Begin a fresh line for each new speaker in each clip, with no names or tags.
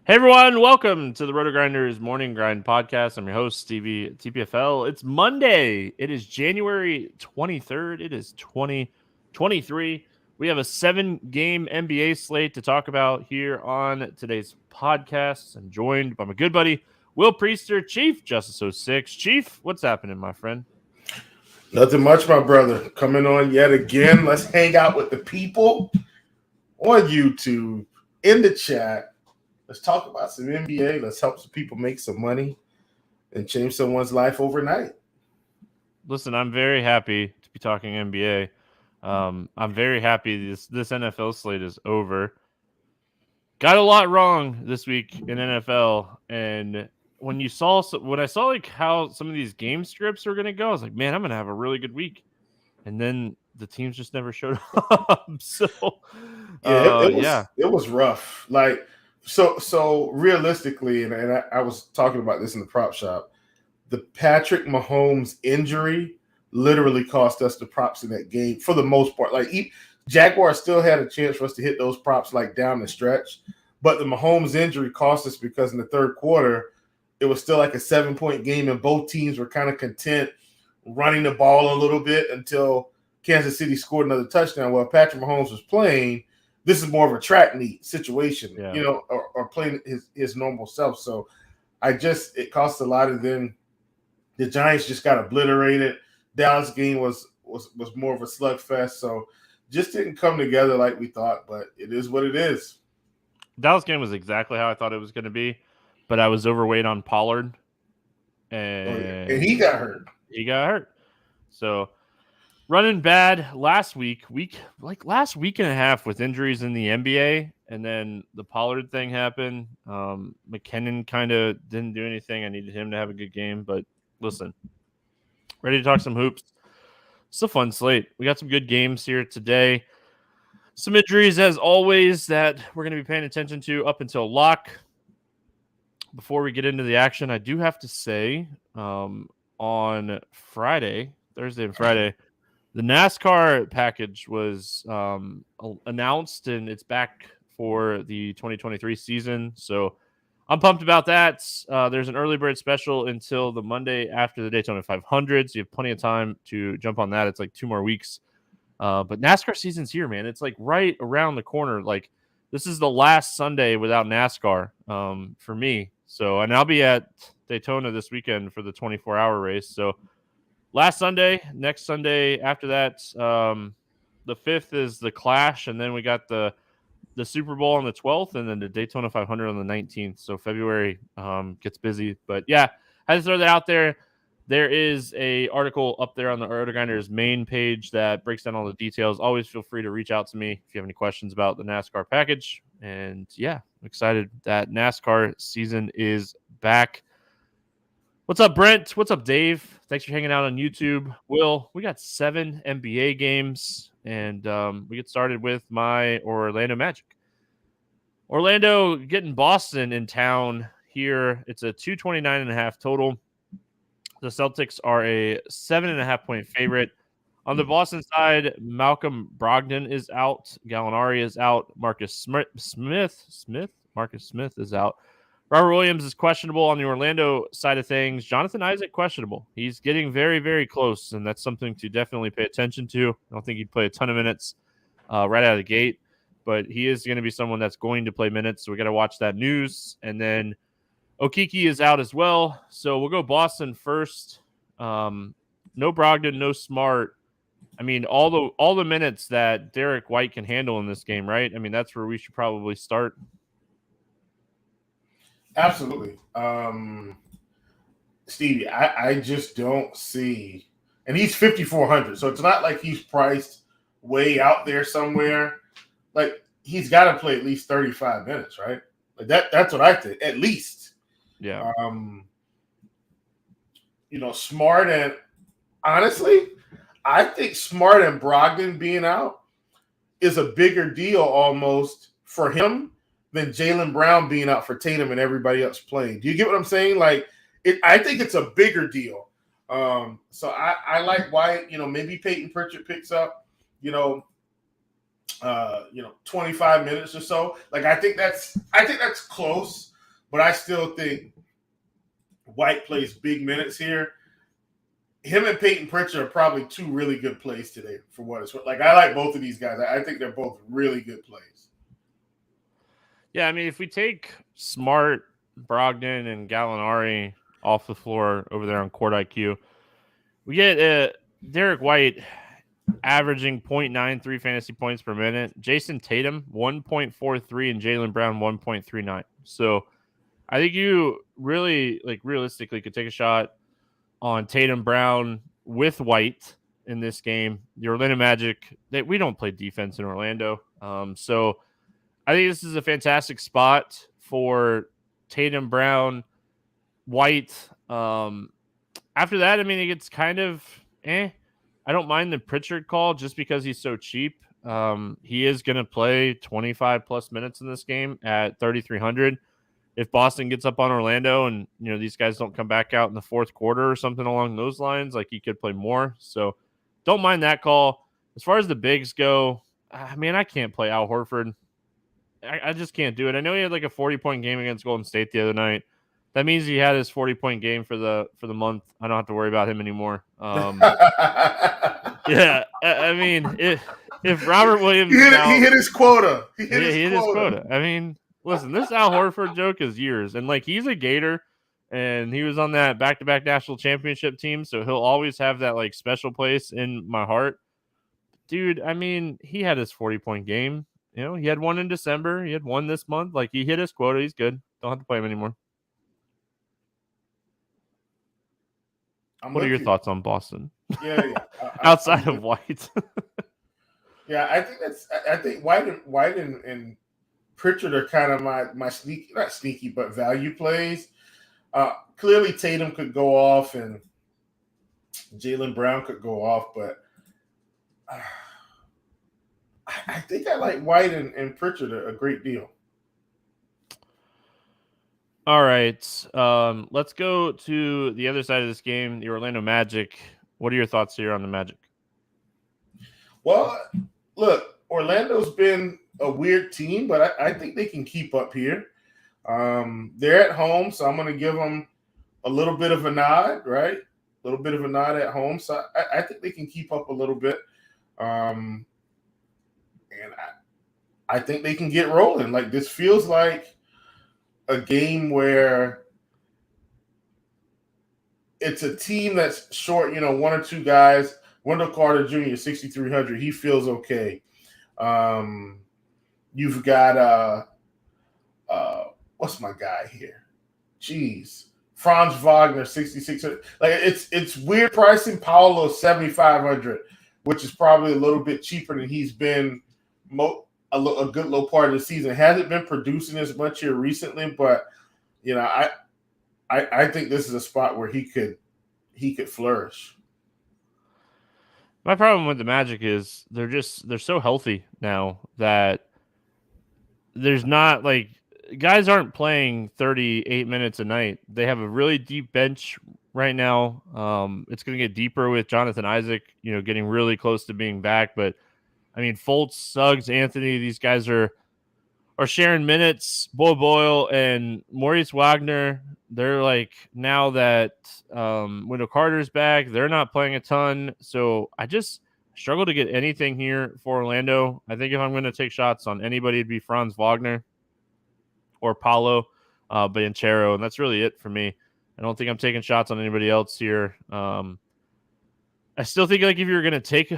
Hey everyone, welcome to the RotoGrinders Morning Grind Podcast. I'm your host, Stevietpfl. It's Monday. It is January 23rd. It is 2023. We have a 7-game NBA slate to talk about here on today's podcast. I'm joined by my good buddy, Will Priester, ChiefJustice06. Chief, what's happening, my friend?
Nothing much, my brother. Coming on yet again. Let's hang out with the people on YouTube, in the chat. Let's talk about some NBA. Let's help some people make some money and change someone's life overnight.
Listen, I'm very happy to be talking NBA. I'm very happy this NFL slate is over. Got a lot wrong this week in NFL, and when I saw like how some of these game scripts are going to go, I was like, man, I'm going to have a really good week. And then the teams just never showed up. So,
It was rough. Like so realistically, and I was talking about this in the prop shop. The Patrick Mahomes injury literally cost us the props in that game for the most part. Like Jaguars still had a chance for us to hit those props like down the stretch, but the Mahomes injury cost us because in the third quarter it was still like a 7-point game and both teams were kind of content running the ball a little bit until Kansas City scored another touchdown. While Patrick Mahomes was playing, this is more of a track meet situation, or playing his normal self. So it cost a lot, and then the Giants just got obliterated. Dallas game was more of a slugfest, so just didn't come together like we thought, but it is what it is.
Dallas game was exactly how I thought it was going to be, but I was overweight on Pollard, and
he got hurt.
So running bad last week and a half with injuries in the NBA, and then the Pollard thing happened. McKinnon kind of didn't do anything. I needed him to have a good game, but listen, ready to talk some hoops. It's a fun slate. We got some good games here today. Some injuries, as always, that we're going to be paying attention to up until lock. Before we get into the action, I do have to say on Thursday and Friday, the NASCAR package was announced, and it's back for the 2023 season. So I'm pumped about that. There's an early bird special until the Monday after the Daytona 500, so you have plenty of time to jump on that. It's like 2 more weeks. But NASCAR season's here, man. It's like right around the corner. Like this is the last Sunday without NASCAR for me. So, and I'll be at Daytona this weekend for the 24-hour race. So last Sunday, next Sunday after that, the 5th is the Clash, and then we got the Super Bowl on the 12th, and then the Daytona 500 on the 19th. So February gets busy. But yeah, I had to throw that out there. There is a article up there on the RotoGrinders main page that breaks down all the details. Always feel free to reach out to me if you have any questions about the NASCAR package. And yeah, I'm excited that NASCAR season is back. What's up, Brent? What's up, Dave? Thanks for hanging out on YouTube. Will, we got 7 NBA games, and we get started with my Orlando Magic. Orlando getting Boston in town here. It's a 229.5 total. The Celtics are a 7.5-point favorite. On the Boston side, Malcolm Brogdon is out. Gallinari is out. Marcus Smith is out. Robert Williams is questionable on the Orlando side of things. Jonathan Isaac, questionable. He's getting very, very close, and that's something to definitely pay attention to. I don't think he'd play a ton of minutes right out of the gate, but he is going to be someone that's going to play minutes, so we got to watch that news. And then Okeke is out as well, so we'll go Boston first. No Brogdon, no Smart. I mean, all the minutes that Derek White can handle in this game, right? I mean, that's where we should probably start.
Absolutely. Stevie, I just don't see, and he's 5,400, so it's not like he's priced way out there somewhere. Like, he's got to play at least 35 minutes, right? Like that's what I think, at least.
Yeah.
Smart, and honestly, I think Smart and Brogdon being out is a bigger deal almost for him than Jaylen Brown being out for Tatum and everybody else playing. Do you get what I'm saying? Like, I think it's a bigger deal. So I like White. Maybe Peyton Pritchard picks up, 25 minutes or so. Like, I think that's close. but I still think White plays big minutes here. Him and Peyton Pritchard are probably two really good plays today for what it's worth. Like, I like both of these guys. I think they're both really good plays.
Yeah, I mean, if we take Smart, Brogdon, and Gallinari off the floor over there on Court IQ, we get Derek White averaging 0.93 fantasy points per minute. Jason Tatum, 1.43, and Jaylen Brown, 1.39. So I think you really, realistically could take a shot on Tatum Brown with White in this game. The Orlando Magic, we don't play defense in Orlando. So I think this is a fantastic spot for Tatum Brown, White. After that, I mean, it gets kind of I don't mind the Pritchard call just because he's so cheap. He is going to play 25 plus minutes in this game at 3,300. If Boston gets up on Orlando and, these guys don't come back out in the fourth quarter or something along those lines, he could play more. So don't mind that call. As far as the bigs go, I can't play Al Horford. I just can't do it. I know he had a 40-point game against Golden State the other night. That means he had his 40-point game for the month. I don't have to worry about him anymore. Yeah, I mean, if Robert Williams
he hit his quota. He hit his quota.
I mean, listen, this Al Horford joke is years, and he's a Gator, and he was on that back-to-back national championship team, so he'll always have that special place in my heart. Dude, I mean, he had his 40-point game. He had one in December. He had one this month. He hit his quota. He's good. Don't have to play him anymore. What are your thoughts on Boston?
Yeah.
Outside of White.
Yeah, I think White and Pritchard are kind of my sneaky, not sneaky, but value plays. Clearly Tatum could go off and Jaylen Brown could go off, but I think I like White and Pritchard a great deal.
All right. Let's go to the other side of this game, the Orlando Magic. What are your thoughts here on the Magic?
Well, look, Orlando's been a weird team, but I think they can keep up here. They're at home, so I'm going to give them a little bit of a nod, right? A little bit of a nod at home. So I think they can keep up a little bit. And I think they can get rolling. This feels like a game where it's a team that's short, one or two guys. Wendell Carter Jr., 6,300. He feels okay. You've got what's my guy here? Jeez. Franz Wagner, 6,600. It's weird pricing. Paolo, 7,500, which is probably a little bit cheaper than he's been a good low part of the season. Hasn't been producing as much here recently, but I think this is a spot where he could flourish.
My problem with the Magic is they're so healthy now that there's not guys aren't playing 38 minutes a night. They have a really deep bench right now. It's going to get deeper with Jonathan Isaac, getting really close to being back, but I mean, Fultz, Suggs, Anthony, these guys are sharing minutes. Boyle and Maurice Wagner, they're now that Wendell Carter's back, they're not playing a ton. So I just struggle to get anything here for Orlando. I think if I'm going to take shots on anybody, it'd be Franz Wagner or Paolo Banchero, and that's really it for me. I don't think I'm taking shots on anybody else here. I still think if you're going to take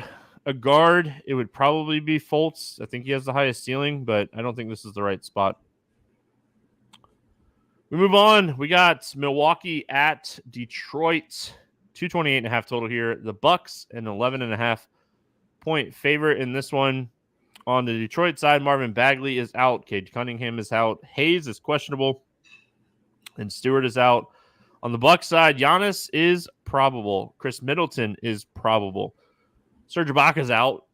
a guard, it would probably be Fultz. I think he has the highest ceiling, but I don't think this is the right spot. We move on. We got Milwaukee at Detroit. 228.5 total here. The Bucks an 11.5 point favorite in this one. On the Detroit side, Marvin Bagley is out. Cade Cunningham is out. Hayes is questionable. And Stewart is out. On the Bucks side, Giannis is probable. Chris Middleton is probable. Serge Ibaka's out.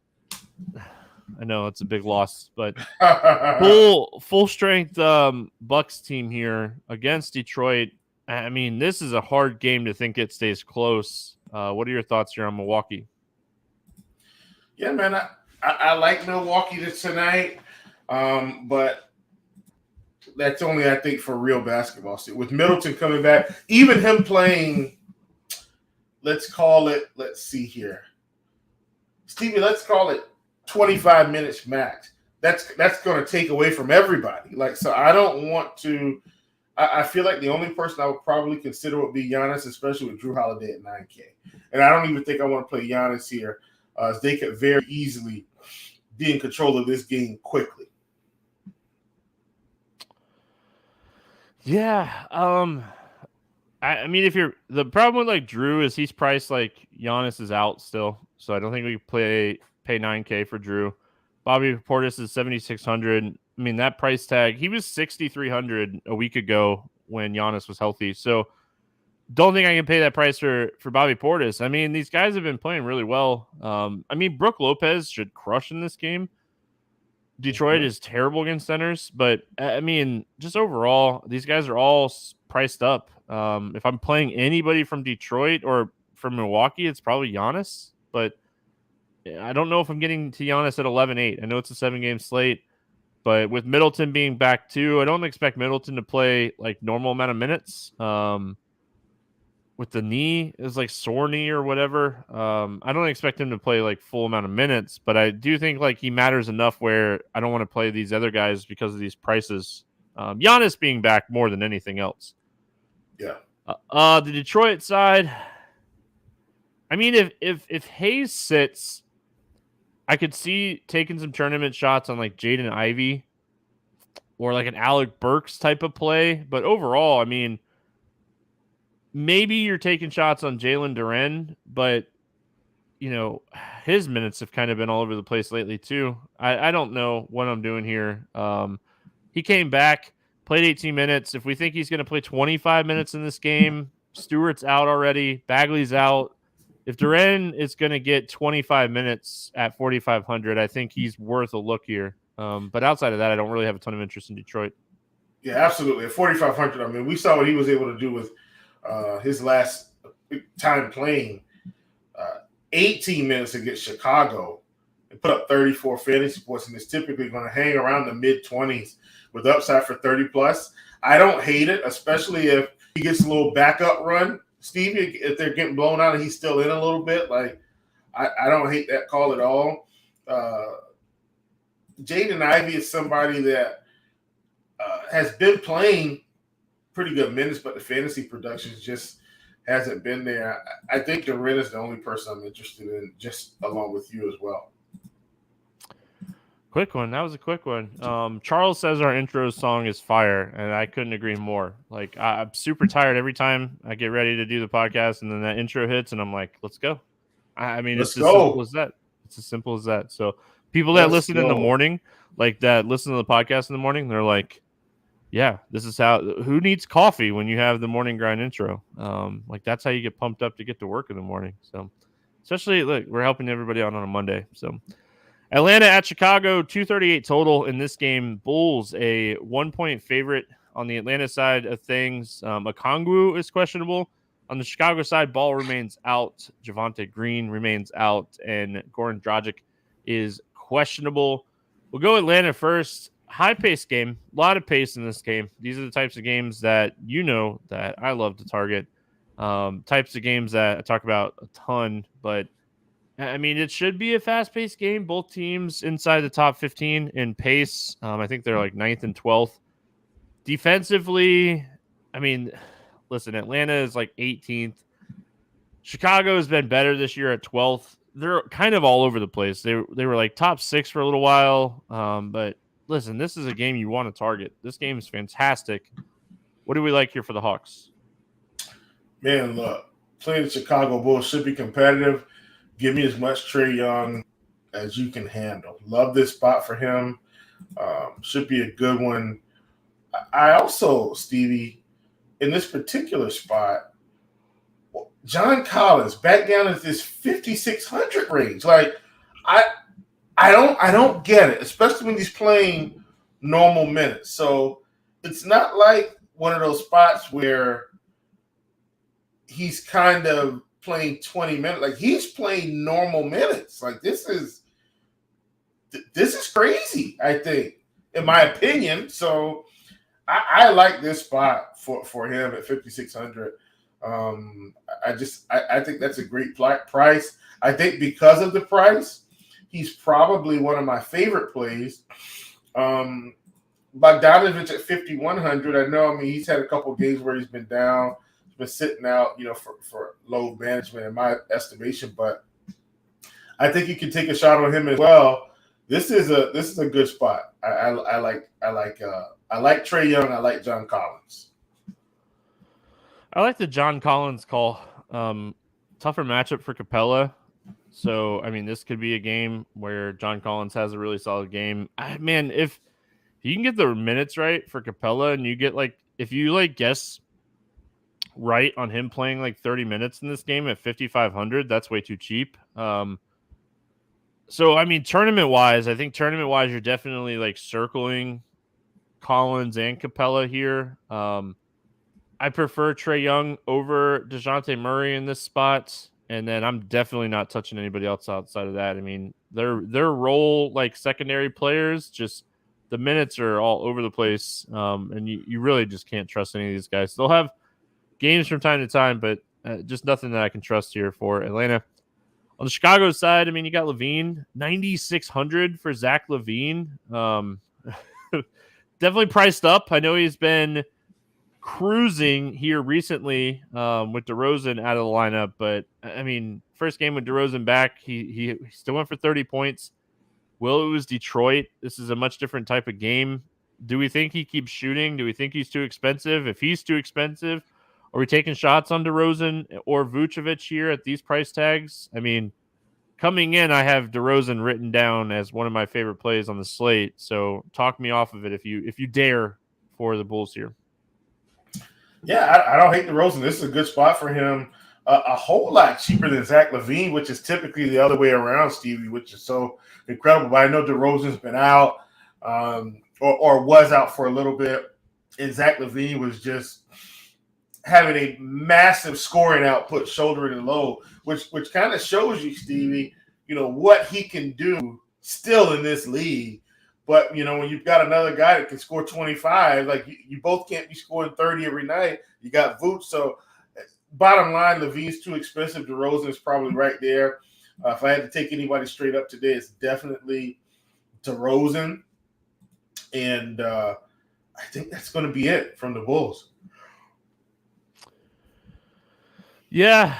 I know it's a big loss, but full strength Bucks team here against Detroit. I mean, this is a hard game to think it stays close. What are your thoughts here on Milwaukee?
Yeah, man, I like Milwaukee tonight, but That's only, I think, for real basketball. So with Middleton coming back, even him playing, let's see here, Stevie, let's call it 25 minutes max. That's going to take away from everybody. Like, so I don't want to. I feel like the only person I would probably consider would be Giannis, especially with Drew Holiday at 9K. And I don't even think I want to play Giannis here, as they could very easily be in control of this game quickly.
Yeah. I mean, the problem with like Drew is he's priced like Giannis is out still, so I don't think we pay 9K for Drew. Bobby Portis is 7,600. I mean, that price tag, he was 6,300 a week ago when Giannis was healthy. So don't think I can pay that price for Bobby Portis. I mean, these guys have been playing really well. I mean, Brook Lopez should crush in this game. Detroit is terrible against centers, but I mean, just overall, these guys are all priced up. If I'm playing anybody from Detroit or from Milwaukee, it's probably Giannis, but I don't know if I'm getting to Giannis at 11-8. I know it's a 7-game slate, but with Middleton being back too, I don't expect Middleton to play like normal amount of minutes. With the knee, is like sore knee or whatever. I don't expect him to play like full amount of minutes, but I do think like he matters enough where I don't want to play these other guys because of these prices. Giannis being back more than anything else.
Yeah.
The Detroit side, I mean, if Hayes sits, I could see taking some tournament shots on like Jaden Ivey or like an Alec Burks type of play. But overall, I mean, maybe you're taking shots on Jalen Duren, but you know, his minutes have kind of been all over the place lately too. I don't know what I'm doing here. He came back, played 18 minutes. If we think he's going to play 25 minutes in this game, Stewart's out already. Bagley's out. If Duren is going to get 25 minutes at 4,500, I think he's worth a look here. But outside of that, I don't really have a ton of interest in Detroit.
Yeah, absolutely. At 4,500, I mean, we saw what he was able to do with his last time playing. 18 minutes against Chicago and put up 34 fantasy points, and is typically going to hang around the mid-20s with upside for 30+. I don't hate it, especially if he gets a little backup run. Stevie, if they're getting blown out and he's still in a little bit, like I don't hate that call at all. Jaden Ivey is somebody that has been playing pretty good minutes, but the fantasy production just hasn't been there. I think Duren is the only person I'm interested in, just along with you as well.
Quick one. That was a quick one. Charles says our intro song is fire, and I couldn't agree more. Like, I'm super tired every time I get ready to do the podcast, and then that intro hits, and I'm like, let's go. I mean, it's as simple as that. It's as simple as that. So people that listen in the morning, like that listen to the podcast in the morning, they're like, yeah, this is who needs coffee when you have the morning grind intro? Like that's how you get pumped up to get to work in the morning. So especially, look, we're helping everybody out on a Monday. So Atlanta at Chicago, 238 total in this game. Bulls a 1-point favorite on the Atlanta side of things. Okongwu is questionable. On the Chicago side, Ball remains out. Javonte Green remains out. And Goran Dragic is questionable. We'll go Atlanta first. High-paced game. A lot of pace in this game. These are the types of games that you know that I love to target. Types of games that I talk about a ton. But, I mean, it should be a fast-paced game. Both teams inside the top 15 in pace. I think they're like 9th and 12th. Defensively, I mean, listen, Atlanta is like 18th. Chicago has been better this year at 12th. They're kind of all over the place. They were like top 6 for a little while. But listen, this is a game you want to target. This game is fantastic. What do we like here for the Hawks?
Man, look, playing the Chicago Bulls should be competitive. Give me as much Trae Young as you can handle. Love this spot for him. Should be a good one. I also, Stevie, in this particular spot, John Collins back down at this 5,600 range. Like, I don't get it, especially when he's playing normal minutes. So it's not like one of those spots where he's kind of playing 20 minutes. Like, he's playing normal minutes. Like, this is crazy, I think, in my opinion. So I like this spot for him at 5,600. I think that's a great price. I think because of the price, he's probably one of my favorite plays. Bogdanovich at 5,100. I mean, he's had a couple of games where he's been down, he's been sitting out, for load management in my estimation. But I think you can take a shot on him as well. This is a good spot. I like Trae Young. I like John Collins.
I like the John Collins call. Tougher matchup for Capella. So, I mean, this could be a game where John Collins has a really solid game. Man, if you can get the minutes right for Capella and you get if you guess right on him playing 30 minutes in this game at 5,500, that's way too cheap. So, I mean, tournament-wise, you're definitely circling Collins and Capella here. I prefer Trae Young over DeJounte Murray in this spot, and then I'm definitely not touching anybody else outside of that. I mean, their role secondary players, just the minutes are all over the place, and you really just can't trust any of these guys. They'll have games from time to time, but just nothing that I can trust here for Atlanta. On the Chicago side, I mean, you got LaVine, 9,600 for Zach LaVine. Definitely priced up. I know he's been cruising here recently with DeRozan out of the lineup, but I mean, first game with DeRozan back, he still went for 30 points. Will, it was Detroit. This is a much different type of game. Do we think he keeps shooting? Do we think he's too expensive? If he's too expensive, are we taking shots on DeRozan or Vucevic here at these price tags? I mean, coming in, I have DeRozan written down as one of my favorite plays on the slate. So talk me off of it if you dare for the Bulls here.
Yeah, I don't hate DeRozan. This is a good spot for him. A whole lot cheaper than Zach LaVine, which is typically the other way around, Stevie, which is so incredible. But I know DeRozan's been out or was out for a little bit, and Zach LaVine was just having a massive scoring output, shouldering the load, which kind of shows you, Stevie, what he can do still in this league. But, when you've got another guy that can score 25, you both can't be scoring 30 every night. You got Vooch. So, bottom line, LaVine's too expensive. DeRozan is probably right there. If I had to take anybody straight up today, it's definitely DeRozan. And I think that's going to be it from the Bulls.
Yeah,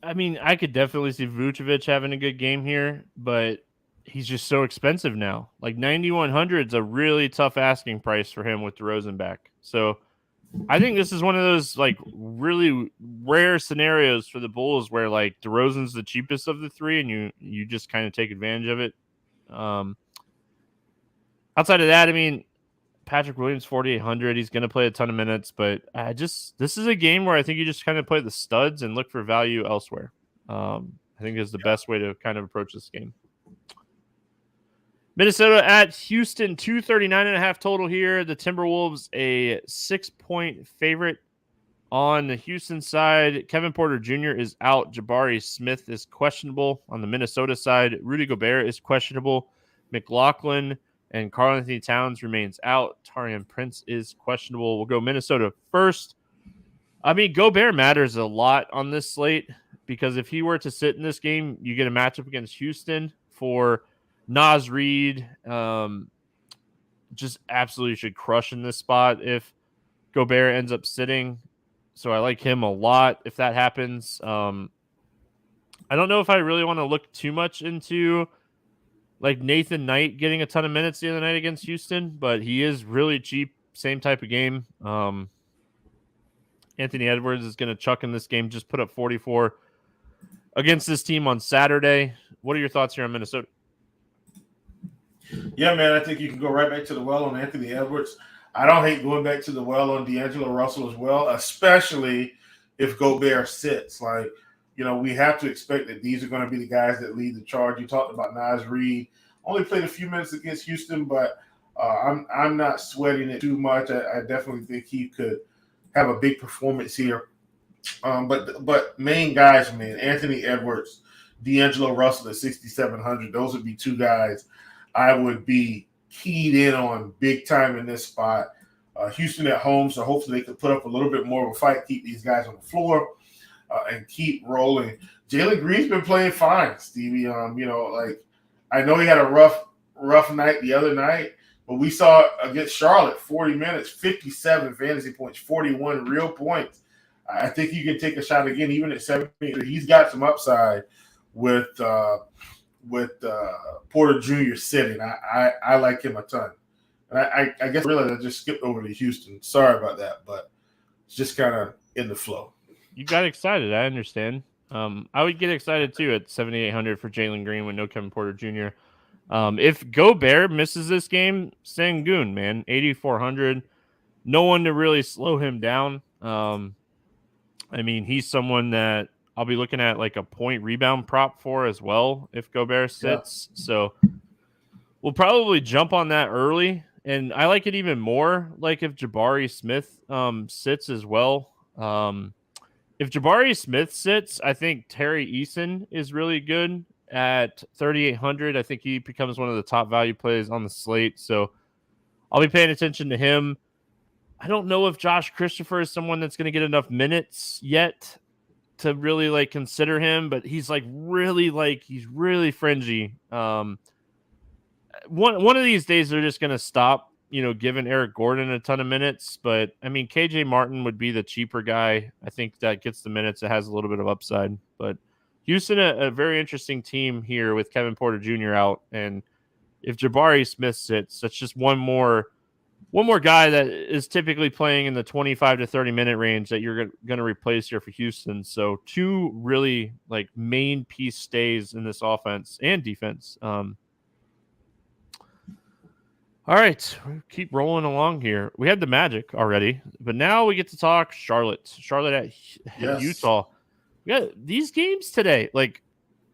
I mean, I could definitely see Vucevic having a good game here, but he's just so expensive now. 9,100 is a really tough asking price for him with DeRozan back. So I think this is one of those really rare scenarios for the Bulls where DeRozan's the cheapest of the three, and you just kind of take advantage of it. Outside of that, I mean, Patrick Williams, 4,800. He's going to play a ton of minutes, but this is a game where I think you just kind of play the studs and look for value elsewhere. I think is the best way to kind of approach this game. Minnesota at Houston, 239.5 total here. The Timberwolves, a 6-point favorite on the Houston side. Kevin Porter Jr. is out. Jabari Smith is questionable on the Minnesota side. Rudy Gobert is questionable. McLaughlin and Karl-Anthony Towns remains out. Taurean Prince is questionable. We'll go Minnesota first. I mean, Gobert matters a lot on this slate because if he were to sit in this game, you get a matchup against Houston for Naz Reid. Just absolutely should crush in this spot if Gobert ends up sitting. So I like him a lot if that happens. I don't know if I really want to look too much into Nathan Knight getting a ton of minutes the other night against Houston, but he is really cheap. Same type of game. Anthony Edwards is going to chuck in this game. Just put up 44 against this team on Saturday. What are your thoughts here on Minnesota?
Yeah, man, I think you can go right back to the well on Anthony Edwards. I don't hate going back to the well on D'Angelo Russell as well, especially if Gobert sits. We have to expect that these are going to be the guys that lead the charge. You talked about Naz Reid. Only played a few minutes against Houston, but I'm not sweating it too much. I definitely think he could have a big performance here. But main guys, man, Anthony Edwards, D'Angelo Russell at 6,700. Those would be two guys I would be keyed in on big time in this spot. Houston at home, so hopefully they can put up a little bit more of a fight, keep these guys on the floor, and keep rolling. Jalen Green's been playing fine, Stevie. I know he had a rough night the other night, but we saw against Charlotte, 40 minutes, 57 fantasy points, 41 real points. I think you can take a shot again, even at 17. He's got some upside with Porter Jr. sitting. I like him a ton. And I guess really I just skipped over to Houston. Sorry about that, but it's just kind of in the flow.
You got excited. I understand. I would get excited too at 7,800 for Jalen Green with no Kevin Porter Jr. If Gobert misses this game, Sengun, man, 8,400. No one to really slow him down. He's someone that I'll be looking at like a point rebound prop for as well if Gobert sits. Yeah. So we'll probably jump on that early. And I like it even more like if Jabari Smith sits as well. If Jabari Smith sits, I think Terry Eason is really good at 3,800. I think he becomes one of the top value plays on the slate. So I'll be paying attention to him. I don't know if Josh Christopher is someone that's going to get enough minutes yet to really like consider him, but he's really fringy. One of these days they're just going to stop, giving Eric Gordon a ton of minutes. But KJ Martin would be the cheaper guy. I think that gets the minutes. It has a little bit of upside, but Houston, a very interesting team here with Kevin Porter Jr. out. And if Jabari Smith sits, that's just one more guy that is typically playing in the 25 to 30 minute range that you're going to replace here for Houston. So two really like main piece stays in this offense and defense. All right, we'll keep rolling along here. We had the Magic already, but now we get to talk Charlotte at Utah. We got these games today. Like,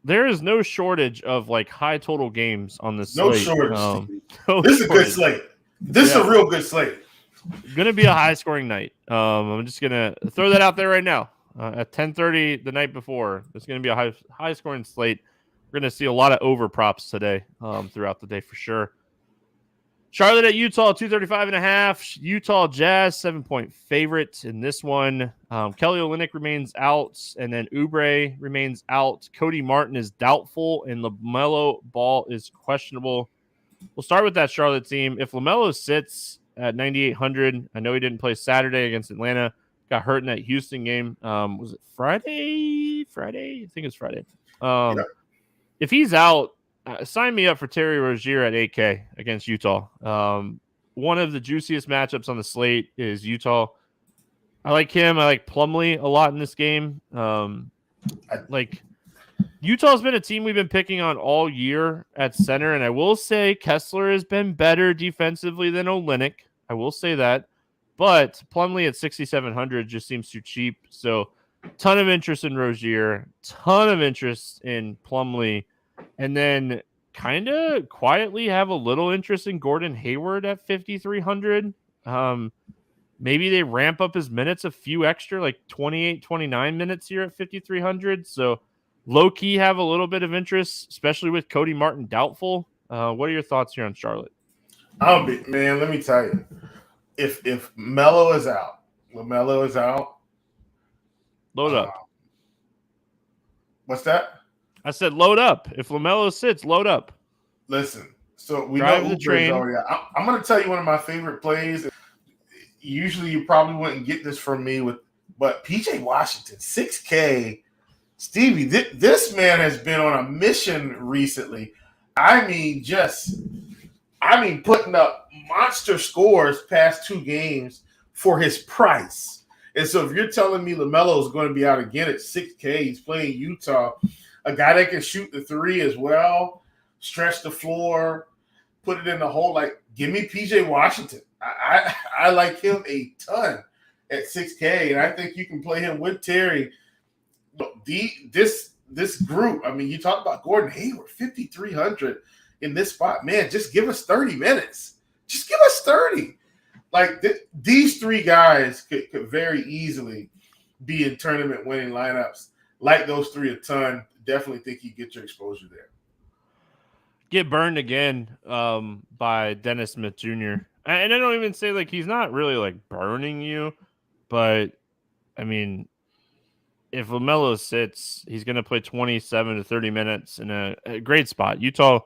there is no shortage of like high total games on this slate.
This is a good slate. This is a real good slate.
Going to be a high scoring night. I'm just going to throw that out there right now. At 10:30 the night before, it's going to be a high scoring slate. We're going to see a lot of over props today throughout the day for sure. Charlotte at Utah, 235.5. Utah Jazz, 7-point favorite in this one. Kelly Olynyk remains out, and then Oubre remains out. Cody Martin is doubtful, and LaMelo Ball is questionable. We'll start with that Charlotte team. If LaMelo sits at 9,800, I know he didn't play Saturday against Atlanta. Got hurt in that Houston game. Was it Friday? I think it's Friday. If he's out, sign me up for Terry Rozier at 8K against Utah. One of the juiciest matchups on the slate is Utah. I like him. I like Plumlee a lot in this game. Utah's been a team we've been picking on all year at center, and I will say Kessler has been better defensively than Olynyk. I will say that. But Plumlee at 6,700 just seems too cheap. So ton of interest in Rozier, ton of interest in Plumlee. And then kind of quietly have a little interest in Gordon Hayward at 5,300. Maybe they ramp up his minutes a few extra, like 28, 29 minutes here at 5,300. So low-key have a little bit of interest, especially with Cody Martin doubtful. What are your thoughts here on Charlotte?
Man, let me tell you. If Melo is out, LaMelo is out.
Load up.
What's that?
I said load up. If LaMelo sits, load up.
Listen, so we
drive
know
the train.
I'm going to tell you one of my favorite plays. Usually you probably wouldn't get this from me, but PJ Washington, 6K. Stevie, this man has been on a mission recently. Putting up monster scores past two games for his price. And so if you're telling me LaMelo is going to be out again at 6K, he's playing Utah, a guy that can shoot the three as well, stretch the floor, put it in the hole. Like, give me PJ Washington. I like him a ton at 6K, and I think you can play him with Terry. This group, you talk about Gordon Hayward, 5,300 in this spot. Man, just give us 30 minutes. Just give us 30. Like, these three guys could very easily be in tournament winning lineups. Like those three a ton. Definitely think you get your exposure there.
Get burned again by Dennis Smith Jr. And I don't even say like he's not really like burning you, but I mean, if LaMelo sits, he's going to play 27 to 30 minutes in a great spot. Utah,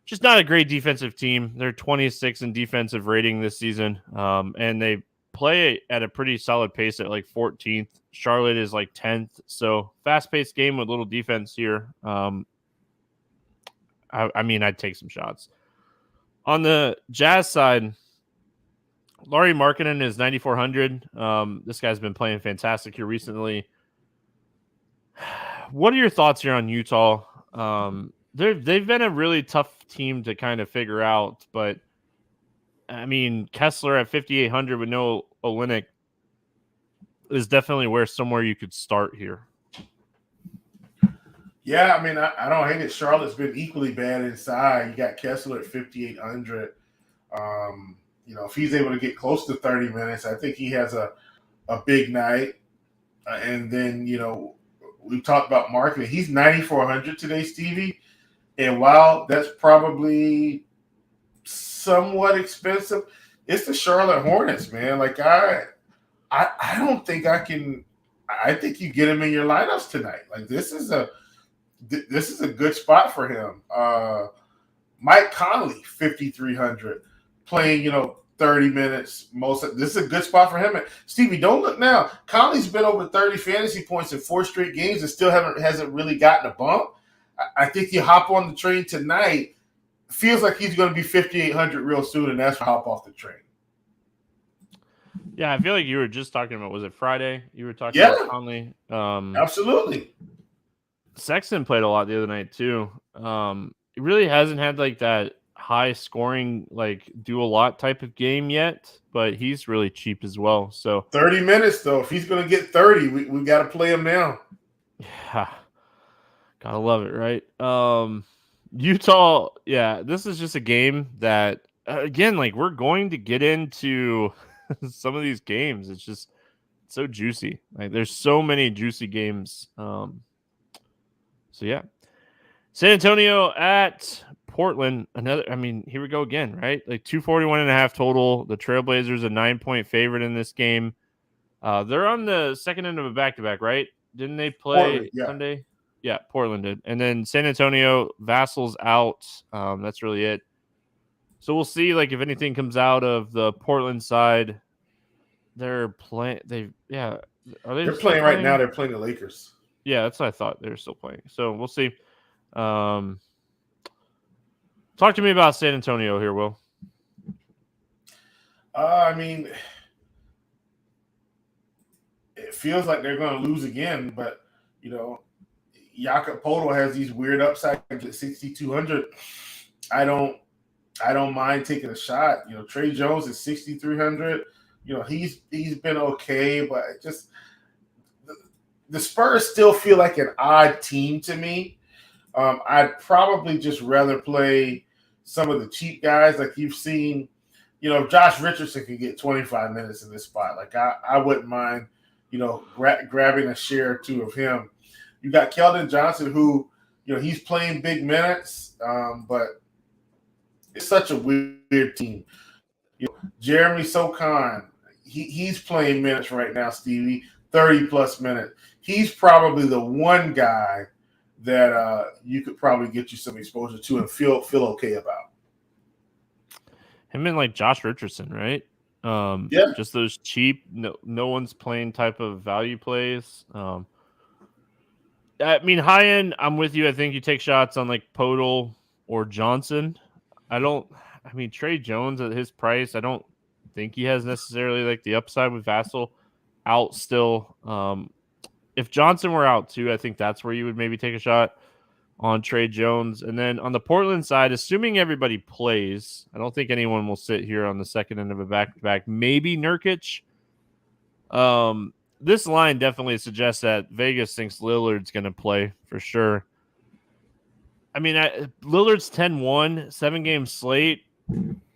just not a great defensive team. They're 26 in defensive rating this season, and they play at a pretty solid pace at like 14th. Charlotte is like 10th. So fast-paced game with little defense here. I mean, I'd take some shots. On the Jazz side, Lauri Markkanen is 9,400. This guy's been playing fantastic here recently. What are your thoughts here on Utah? They've been a really tough team to kind of figure out, but I mean, Kessler at 5,800 with no Olynyk is definitely somewhere you could start here.
Yeah, I mean, I don't hate it. Charlotte's been equally bad inside. You got Kessler at 5,800. If he's able to get close to 30 minutes, I think he has a big night. And then, we talked about Markkanen. He's 9,400 today, Stevie. And while that's probably somewhat expensive, it's the Charlotte Hornets, man. Like I don't think I can. I think you get him in your lineups tonight. Like this is a good spot for him. Mike Conley, 5,300, playing 30 minutes. This is a good spot for him. And Stevie, don't look now. Conley's been over 30 fantasy points in 4 straight games and still hasn't really gotten a bump. I think you hop on the train tonight. Feels like he's going to be 5,800 real soon, and that's hop off the train.
Yeah, I feel like you were just talking about, was it Friday? You were talking about Conley.
Absolutely.
Sexton played a lot the other night too. He really hasn't had like that high scoring, like do a lot type of game yet, but he's really cheap as well. So
30 minutes though. If he's going to get 30, we got to play him now.
Yeah. Gotta love it, right? Utah, yeah, this is just a game that, again, like we're going to get into some of these games. It's just so juicy. Like there's so many juicy games. So yeah. San Antonio at Portland. Here we go again, right? Like 241.5 total. The Trailblazers a 9-point favorite in this game. They're on the second end of a back-to-back, right? Didn't they play
Portland, yeah.
Sunday? Yeah, Portland did. And then San Antonio, Vassal's out. That's really it. So we'll see, like, if anything comes out of the Portland side. They're playing. They're
playing right now. They're playing the Lakers.
Yeah, that's what I thought. They're still playing. So we'll see. Talk to me about San Antonio here, Will.
It feels like they're going to lose again, but Jakob Poeltl has these weird upsides at 6,200. I don't mind taking a shot. Trey Jones is 6,300. He's been okay, but just the Spurs still feel like an odd team to me. I'd probably just rather play some of the cheap guys like you've seen. Josh Richardson can get 25 minutes in this spot. Like I wouldn't mind, grabbing a share or two of him. You got Keldon Johnson, who, he's playing big minutes, but it's such a weird team. Jeremy Sochan, he's playing minutes right now, Stevie, 30-plus minutes. He's probably the one guy that you could probably get you some exposure to and feel okay about.
Him and like Josh Richardson, right? Just those cheap, no one's playing type of value plays. High end, I'm with you. I think you take shots on like Poeltl or Johnson. Trey Jones at his price, I don't think he has necessarily like the upside with Vassell out still. If Johnson were out too, I think that's where you would maybe take a shot on Trey Jones. And then on the Portland side, assuming everybody plays, I don't think anyone will sit here on the second end of a back-to-back. Maybe Nurkic. This line definitely suggests that Vegas thinks Lillard's going to play for sure. Lillard's 10-1, 7-game slate.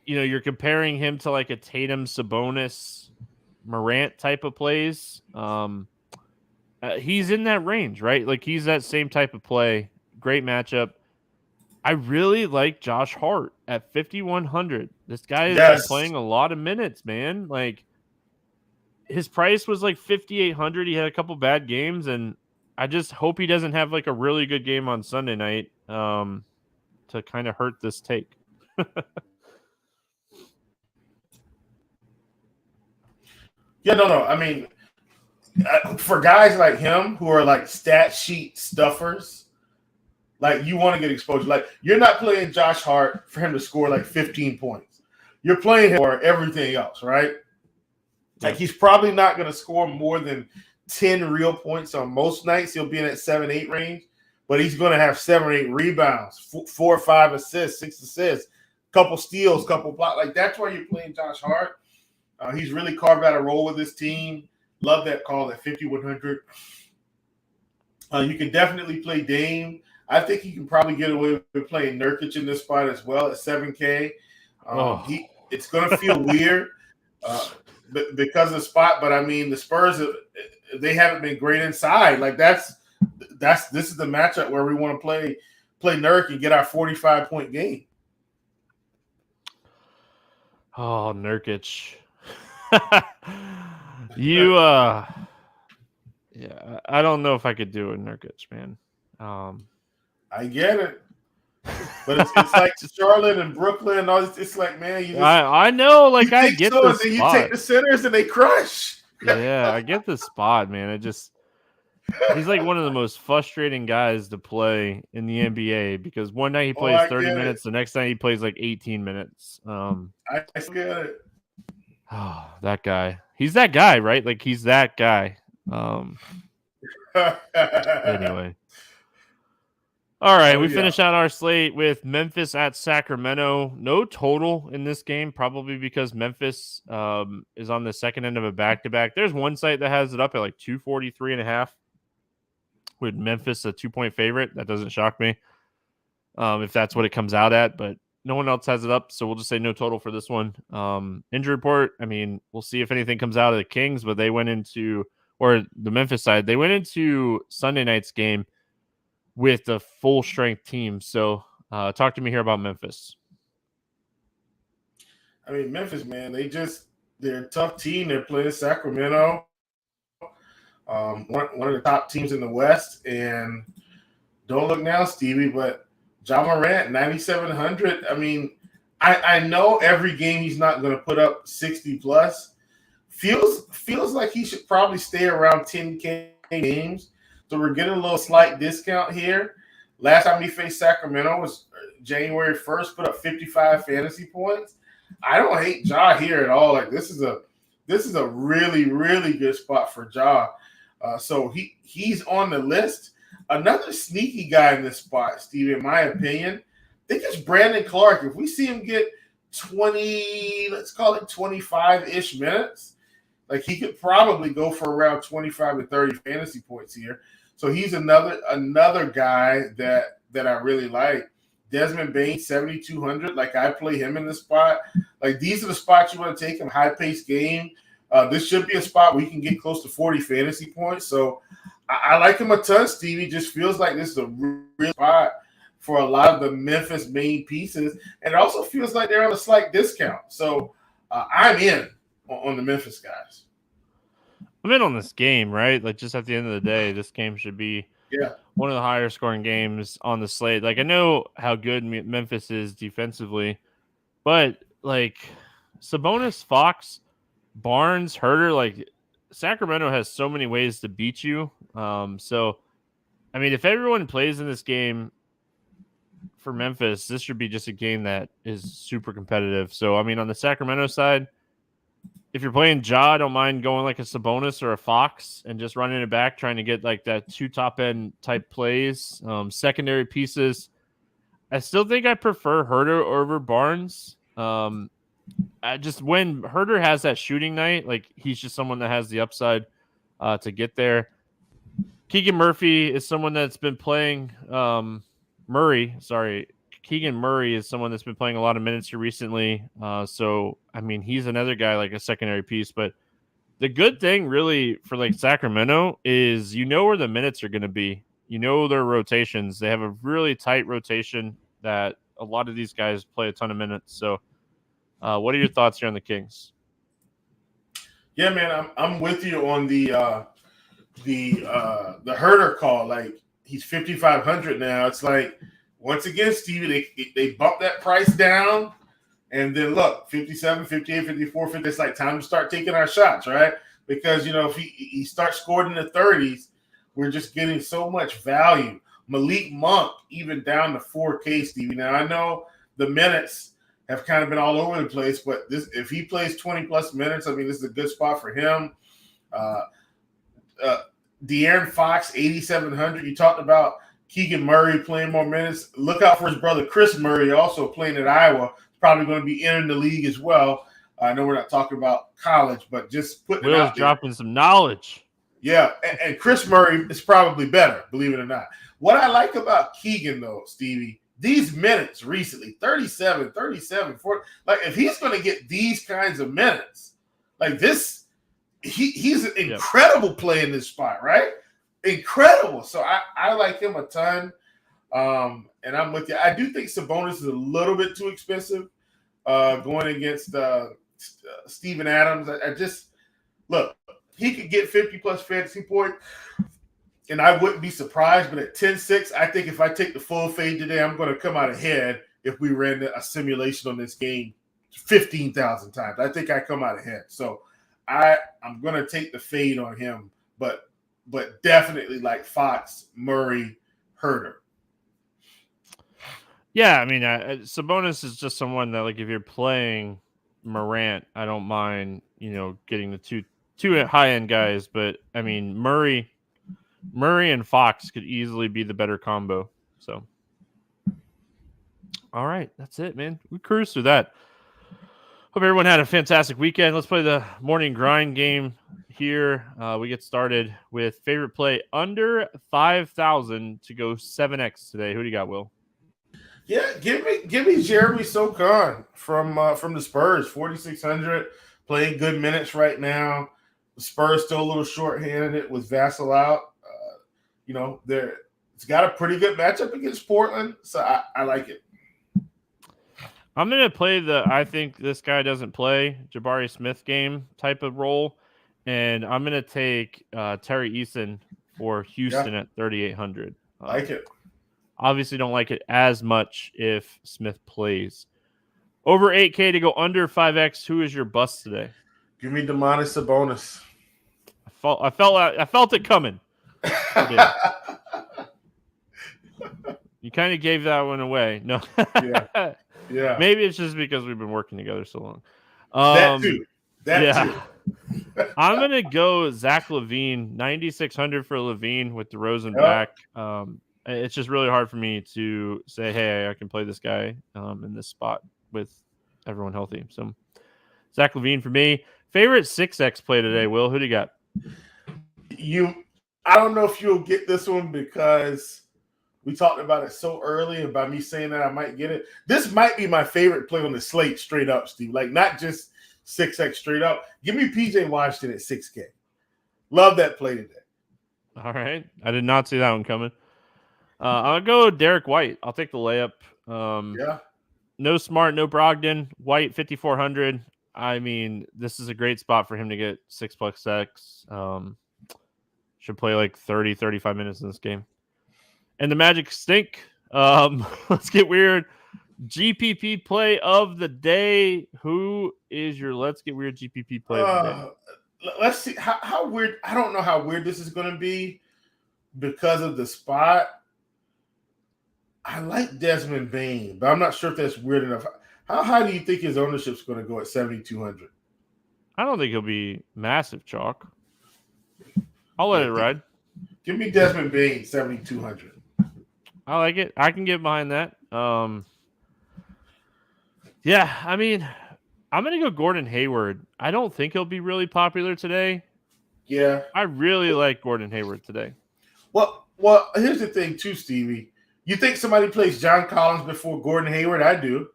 You're comparing him to like a Tatum, Sabonis, Morant type of plays. He's in that range, right? Like he's that same type of play. Great matchup. I really like Josh Hart at 5,100. This guy has been playing a lot of minutes, man. Like, his price was like 5,800. He had a couple bad games, and I just hope he doesn't have like a really good game on Sunday night to kind of hurt this take.
Yeah, no. I mean, for guys like him who are like stat sheet stuffers, like, you want to get exposure. Like, you're not playing Josh Hart for him to score like 15 points. You're playing him for everything else, right? Like, he's probably not going to score more than 10 real points on most nights. He'll be in that 7-8 range, but he's going to have 7 or 8 rebounds, 4 or 5 assists, 6 assists, couple steals, couple blocks. Like, that's why you're playing Josh Hart. He's really carved out a role with this team. Love that call at 5,100. You can definitely play Dame. I think you can probably get away with playing Nurkic in this spot as well at 7K. It's going to feel weird because of the spot, but I mean, the Spurs, they haven't been great inside. Like, this is the matchup where we want to play Nurk and get our 45-point game.
Oh, Nurkic. Yeah, I don't know if I could do it, Nurkic, man.
I get it, but it's like Charlotte and Brooklyn. And all this, it's like, man,
I know, like, I get the spot.
You take the centers and they crush.
Yeah, I get the spot, man. He's like one of the most frustrating guys to play in the NBA because one night he plays 30 minutes, the next night he plays like 18 minutes.
I get it.
Oh, that guy. He's that guy, right? Like, he's that guy. Anyway. All right, we finish out our slate with Memphis at Sacramento. No total in this game, probably because Memphis is on the second end of a back-to-back. There's one site that has it up at like 243.5 with Memphis a 2-point favorite. That doesn't shock me if that's what it comes out at, but no one else has it up, so we'll just say no total for this one. Injury report, I mean, we'll see if anything comes out of the Kings, but they went into, or the Memphis side, they went into Sunday night's game with a full strength team. So talk to me here about Memphis.
I mean, Memphis, man, they're a tough team. They're playing Sacramento, one of the top teams in the West. And don't look now, Stevie, but Ja Morant, 9,700. I mean, I know every game he's not going to put up 60 plus. Feels like he should probably stay around 10K games. So we're getting a little slight discount here. Last time he faced Sacramento was January 1st, put up 55 fantasy points. I don't hate Ja here at all. Like, this is a really, really good spot for Ja. So he's on the list. Another sneaky guy in this spot, Steve, in my opinion, I think it's Brandon Clark. If we see him get 20, let's call it 25-ish minutes, like, he could probably go for around 25 to 30 fantasy points here. So he's another guy that I really like. Desmond Bain, 7,200. Like, I play him in this spot. Like, these are the spots you want to take him, high-paced game. This should be a spot where you can get close to 40 fantasy points. So I like him a ton, Stevie. Just feels like this is a real spot for a lot of the Memphis main pieces. And it also feels like they're on a slight discount. So I'm in on the Memphis guys.
I'm in on this game, right? Like, just at the end of the day, this game should be one of the higher scoring games on the slate. Like, I know how good Memphis is defensively, but like Sabonis, Fox, Barnes, Herter, like, Sacramento has so many ways to beat you. So, I mean, if everyone plays in this game for Memphis, this should be just a game that is super competitive. So, I mean, on the Sacramento side, if you're playing Ja, I don't mind going like a Sabonis or a Fox and just running it back, trying to get like that 2 top end type plays. Secondary pieces, I still think I prefer Herter over Barnes. Just when Herter has that shooting night, like, he's just someone that has the upside to get there. Keegan Murray is someone that's been playing. Keegan Murray is someone that's been playing a lot of minutes here recently. So, I mean, he's another guy like a secondary piece. But the good thing really for like Sacramento is where the minutes are going to be. Their rotations. They have a really tight rotation that a lot of these guys play a ton of minutes. So what are your thoughts here on the Kings?
Yeah, man, I'm with you on the Herder call. Like, he's 5,500 now. It's like, once again, Stevie, they bumped that price down, and then look, 57, 58, 54, 50. It's like time to start taking our shots, right? Because, you know, if he starts scoring in the 30s, we're just getting so much value. Malik Monk, even down to 4K, Stevie. Now, I know the minutes have kind of been all over the place, but if he plays 20-plus minutes, I mean, this is a good spot for him. De'Aaron Fox, 8,700. You talked about Keegan Murray playing more minutes. Look out for his brother Chris Murray, also playing at Iowa. Probably going to be entering the league as well. I know we're not talking about college, but just putting it out there.
Dropping some knowledge.
Yeah, and Chris Murray is probably better, believe it or not. What I like about Keegan, though, Stevie, these minutes recently, 37, 40, like, if he's going to get these kinds of minutes, like this, he's an incredible play in this spot, right? Incredible. So I like him a ton, and I'm with you. I do think Sabonis is a little bit too expensive going against Steven Adams. I just – look, he could get 50-plus fantasy points, and I wouldn't be surprised. But at 10-6, I think if I take the full fade today, I'm going to come out ahead if we ran a simulation on this game 15,000 times. I think I come out ahead. So I'm going to take the fade on him, but definitely like Fox, Murray, Herder.
Yeah, I mean, Sabonis is just someone that, like, if you're playing Morant, I don't mind, you know, getting the two high-end guys. But, I mean, Murray and Fox could easily be the better combo. So, all right, that's it, man. We cruised through that. Hope everyone had a fantastic weekend. Let's play the morning grind game here. We get started with favorite play under 5,000 to go 7x today. Who do you got, Will?
Yeah, give me Jeremy Sochan from the Spurs, 4,600, playing good minutes right now. The Spurs still a little shorthanded with Vassell out. You know, it's got a pretty good matchup against Portland, so I like it.
I'm going to play I think this guy doesn't play Jabari Smith game type of role, and I'm going to take Terry Eason for Houston at 3,800.
Like it.
Obviously don't like it as much if Smith plays. Over 8K to go under 5X. Who is your bust today?
Give me Domantas Sabonis.
I felt it coming. You kind of gave that one away. No.
Yeah.
Maybe it's just because we've been working together so long.
That too.
I'm going to go Zach LaVine, 9,600 for LaVine with DeRozan back. It's just really hard for me to say, hey, I can play this guy in this spot with everyone healthy. So Zach LaVine for me. Favorite 6X play today, Will? Who do you got?
I don't know if you'll get this one because we talked about it so early, and by me saying that I might get it. This might be my favorite play on the slate straight up, Steve. Like, not just 6X straight up. Give me PJ Washington at 6K. Love that play today.
All right. I did not see that one coming. I'll go Derek White. I'll take the layup. No Smart, no Brogdon. White, 5,400. I mean, this is a great spot for him to get 6+X. Should play like 30, 35 minutes in this game. And the Magic stink. Let's get weird. GPP play of the day. Who is your Let's Get Weird GPP play of the day?
Let's see. How weird. I don't know how weird this is going to be because of the spot. I like Desmond Bane, but I'm not sure if that's weird enough. How high do you think his ownership is going to go at 7,200?
I don't think he'll be massive chalk. I'll let it ride.
Give me Desmond Bane, 7,200.
I like it. I can get behind that. Yeah, I mean, I'm going to go Gordon Hayward. I don't think he'll be really popular today.
Yeah.
I really like Gordon Hayward today.
Well, here's the thing too, Stevie. You think somebody plays John Collins before Gordon Hayward? I do.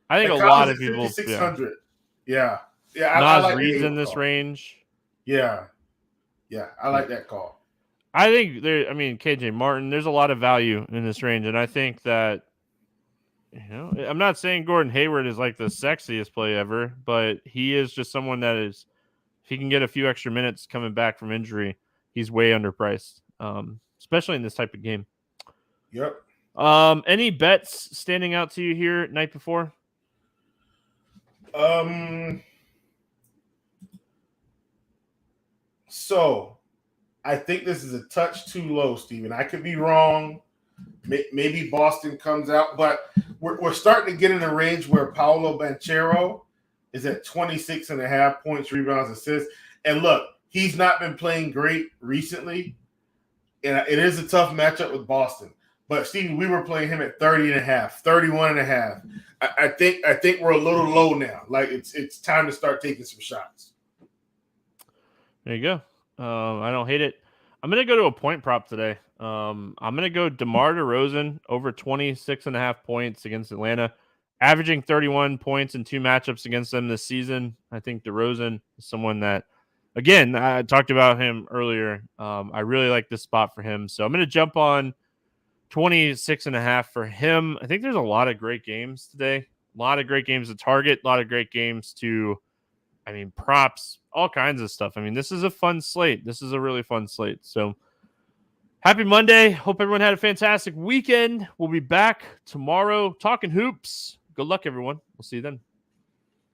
I think a lot of people.
5,600. Yeah.
Nas Reed's in this range.
Yeah. I like that call.
I think KJ Martin, there's a lot of value in this range, and I think that I'm not saying Gordon Hayward is like the sexiest play ever, but he is just someone that is, if he can get a few extra minutes coming back from injury, he's way underpriced, especially in this type of game.
Yep.
Any bets standing out to you here night before?
So I think this is a touch too low, Steven. I could be wrong. Maybe Boston comes out, but we're starting to get in a range where Paolo Banchero is at 26.5 points, rebounds, assists. And look, he's not been playing great recently. And it is a tough matchup with Boston. But Steven, we were playing him at 30.5, 31.5. I think we're a little low now. Like it's time to start taking some shots.
There you go. I don't hate it. I'm going to go to a point prop today. I'm going to go DeMar DeRozan over 26.5 points against Atlanta, averaging 31 points in 2 matchups against them this season. I think DeRozan is someone that, again, I talked about him earlier. I really like this spot for him. So I'm going to jump on 26.5 for him. I think there's a lot of great games today. A lot of great games to target, a lot of great games to, props, all kinds of stuff. This is a fun slate. This is a really fun slate. So happy Monday. Hope everyone had a fantastic weekend. We'll be back tomorrow talking hoops. Good luck, everyone. We'll see you then.